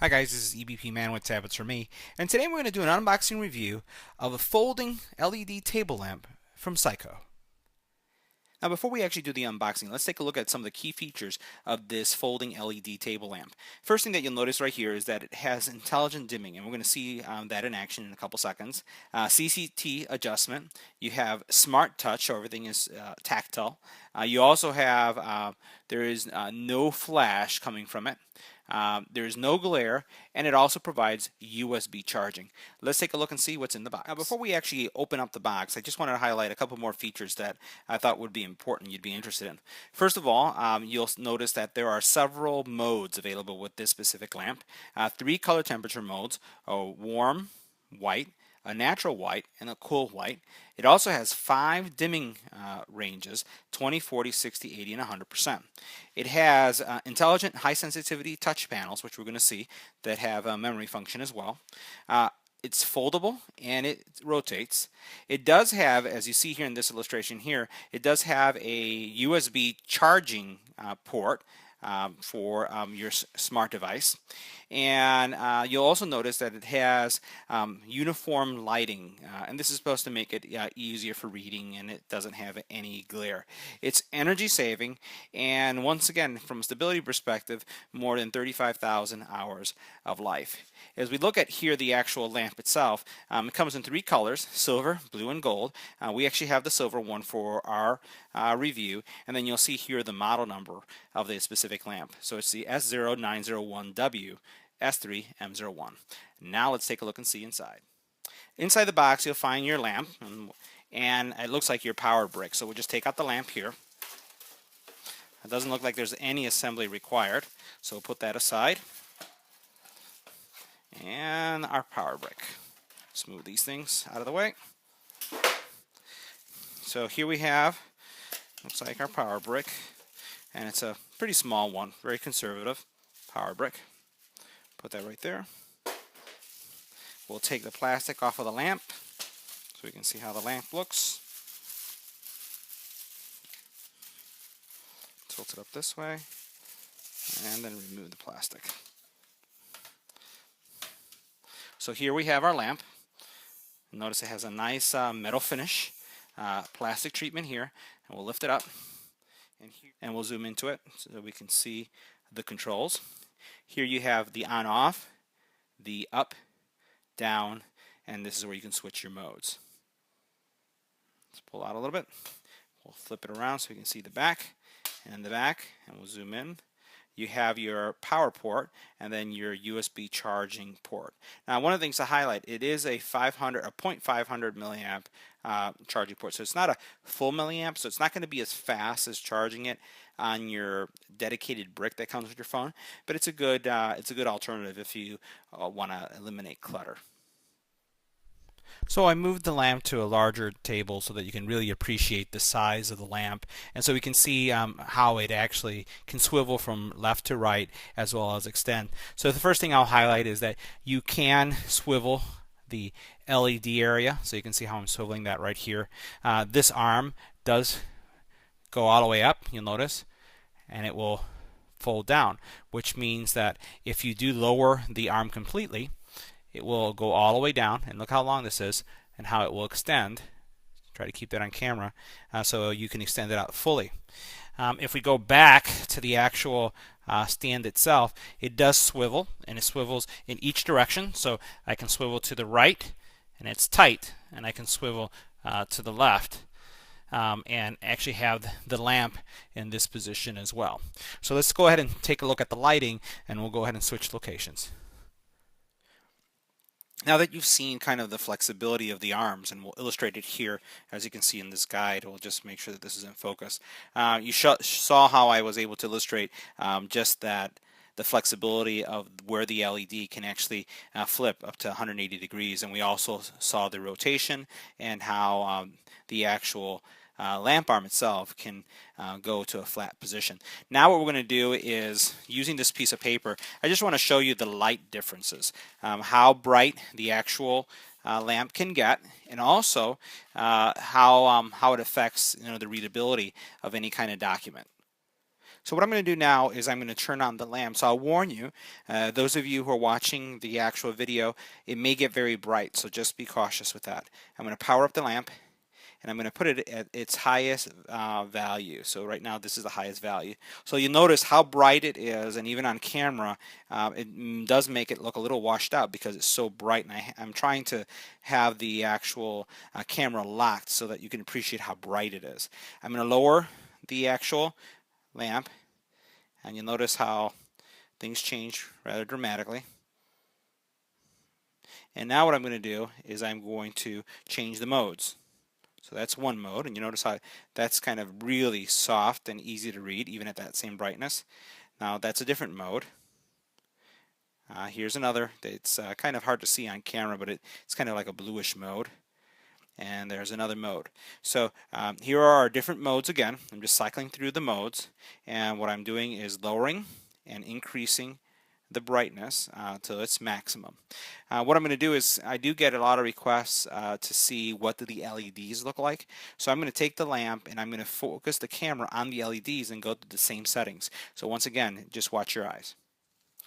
Hi guys, this is EBPMAN with Tablets for Me, and today we're going to do an unboxing review of a folding LED table lamp from Saicoo. Now before we actually do the unboxing, let's take a look at some of the key features of this folding LED table lamp. First thing that you'll notice right here is that it has intelligent dimming, and we're going to see that in action in a couple seconds. CCT adjustment, you have smart touch, so everything is tactile. You also have, there is no flash coming from it. There is no glare, and it also provides USB charging. Let's take a look and see what's in the box. Now, before we actually open up the box, I just wanted to highlight a couple more features that I thought would be important, you'd be interested in. First of all, you'll notice that there are several modes available with this specific lamp. 3 color temperature modes: a warm, white, a natural white, and a cool white. It also has 5 dimming ranges: 20, 40, 60, 80, and 100%. It has intelligent high sensitivity touch panels, which we're going to see, that have a memory function as well. It's foldable and it rotates. It does have, as you see here in this illustration here, it does have a USB charging port for your smart device. And you'll also notice that it has uniform lighting, and this is supposed to make it easier for reading, and it doesn't have any glare. It's energy saving, and once again, from a stability perspective, more than 35,000 hours of life. As we look at here the actual lamp itself, it comes in 3 colors: silver, blue, and gold. We actually have the silver one for our review, and then you'll see here the model number of the specific lamp. So it's the S0901W S3M01. Now let's take a look and see inside. Inside the box you'll find your lamp, and it looks like your power brick. So we'll just take out the lamp here. It doesn't look like there's any assembly required, so we'll put that aside. And our power brick. Let's move these things out of the way. So here we have, looks like our power brick, and it's a pretty small one, very conservative power brick. Put that right there. We'll take the plastic off of the lamp so we can see how the lamp looks. Tilt it up this way, and then remove the plastic. So here we have our lamp. Notice it has a nice metal finish, plastic treatment here, and we'll lift it up, and we'll zoom into it so that we can see the controls. Here you have the on-off, the up, down, and this is where you can switch your modes. Let's pull out a little bit. We'll flip it around so we can see the back, and we'll zoom in. You have your power port and then your USB charging port. Now, one of the things to highlight, it is a 0.500 milliamp charging port. So it's not a full milliamp, so it's not going to be as fast as charging it on your dedicated brick that comes with your phone, but it's a good alternative if you want to eliminate clutter. So I moved the lamp to a larger table so that you can really appreciate the size of the lamp, and so we can see how it actually can swivel from left to right as well as extend. So the first thing I'll highlight is that you can swivel the LED area, so you can see how I'm swiveling that right here. This arm does go all the way up, you'll notice, and it will fold down, which means that if you do lower the arm completely, it will go all the way down, and look how long this is and how it will extend. Try to keep that on camera so you can extend it out fully. If we go back to the actual stand itself, it does swivel, and it swivels in each direction. So I can swivel to the right, and it's tight, and I can swivel to the left, and actually have the lamp in this position as well. So let's go ahead and take a look at the lighting, and we'll go ahead and switch locations. Now that you've seen kind of the flexibility of the arms, and we'll illustrate it here, as you can see in this guide, we'll just make sure that this is in focus. You saw how I was able to illustrate just that, the flexibility of where the LED can actually flip up to 180 degrees, and we also saw the rotation and how the actual lamp arm itself can go to a flat position. Now what we're going to do is, using this piece of paper, I just want to show you the light differences, how bright the actual lamp can get, and also how it affects the readability of any kind of document. So what I'm going to do now is I'm going to turn on the lamp. So I'll warn you, those of you who are watching the actual video, it may get very bright, so just be cautious with that. I'm going to power up the lamp, and I'm going to put it at its highest value. So right now this is the highest value. So you'll notice how bright it is, and even on camera it does make it look a little washed out because it's so bright, and I'm trying to have the actual camera locked so that you can appreciate how bright it is. I'm going to lower the actual lamp, and you'll notice how things change rather dramatically. And now what I'm going to do is I'm going to change the modes. So that's one mode, and you notice how that's kind of really soft and easy to read even at that same brightness. Now that's a different mode. Here's another. It's kind of hard to see on camera, but it's kind of like a bluish mode. And there's another mode. So here are our different modes again. I'm just cycling through the modes, and what I'm doing is lowering and increasing the brightness till its maximum. What I'm going to do is, I do get a lot of requests to see what do the LEDs look like. So I'm going to take the lamp and I'm going to focus the camera on the LEDs and go to the same settings. So once again, just watch your eyes.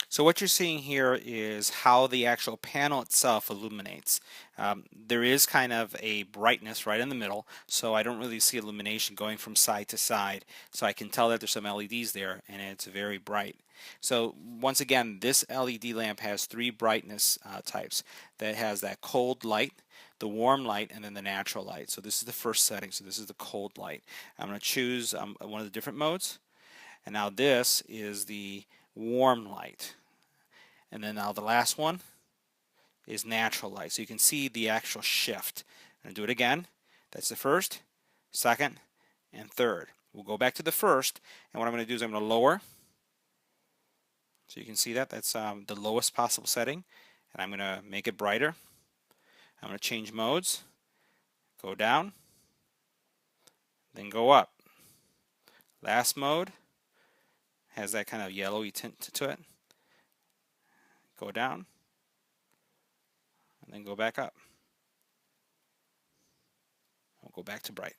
So what you're seeing here is how the actual panel itself illuminates. There is kind of a brightness right in the middle, so I don't really see illumination going from side to side. So I can tell that there's some LEDs there, and it's very bright. So once again, this LED lamp has three brightness types. That has that cold light, the warm light, and then the natural light. So this is the first setting. So this is the cold light. I'm going to choose one of the different modes, and now this is the warm light. And then now the last one is natural light. So you can see the actual shift. I'm going to do it again. That's the first, second, and third. We'll go back to the first, and what I'm going to do is I'm going to lower. So you can see that. That's the lowest possible setting. And I'm going to make it brighter. I'm going to change modes. Go down. Then go up. Last mode has that kind of yellowy tint to it. Go down, and then go back up. I'll go back to bright.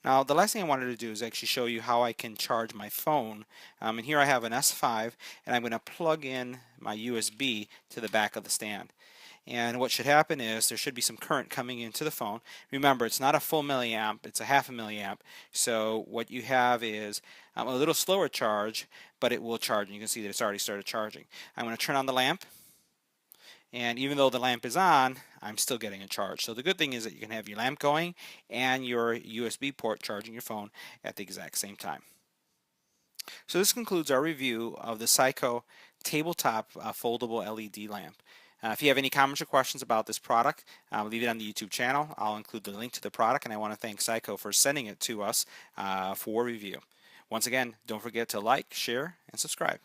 Now the last thing I wanted to do is actually show you how I can charge my phone. And here I have an S5, and I'm going to plug in my USB to the back of the stand. And what should happen is there should be some current coming into the phone. Remember, it's not a full milliamp, it's a half a milliamp. So what you have is a little slower charge, but it will charge. And you can see that it's already started charging. I'm going to turn on the lamp. And even though the lamp is on, I'm still getting a charge. So the good thing is that you can have your lamp going and your USB port charging your phone at the exact same time. So this concludes our review of the Saicoo tabletop foldable LED lamp. If you have any comments or questions about this product, leave it on the YouTube channel. I'll include the link to the product, and I want to thank Saicoo for sending it to us for review. Once again, don't forget to like, share, and subscribe.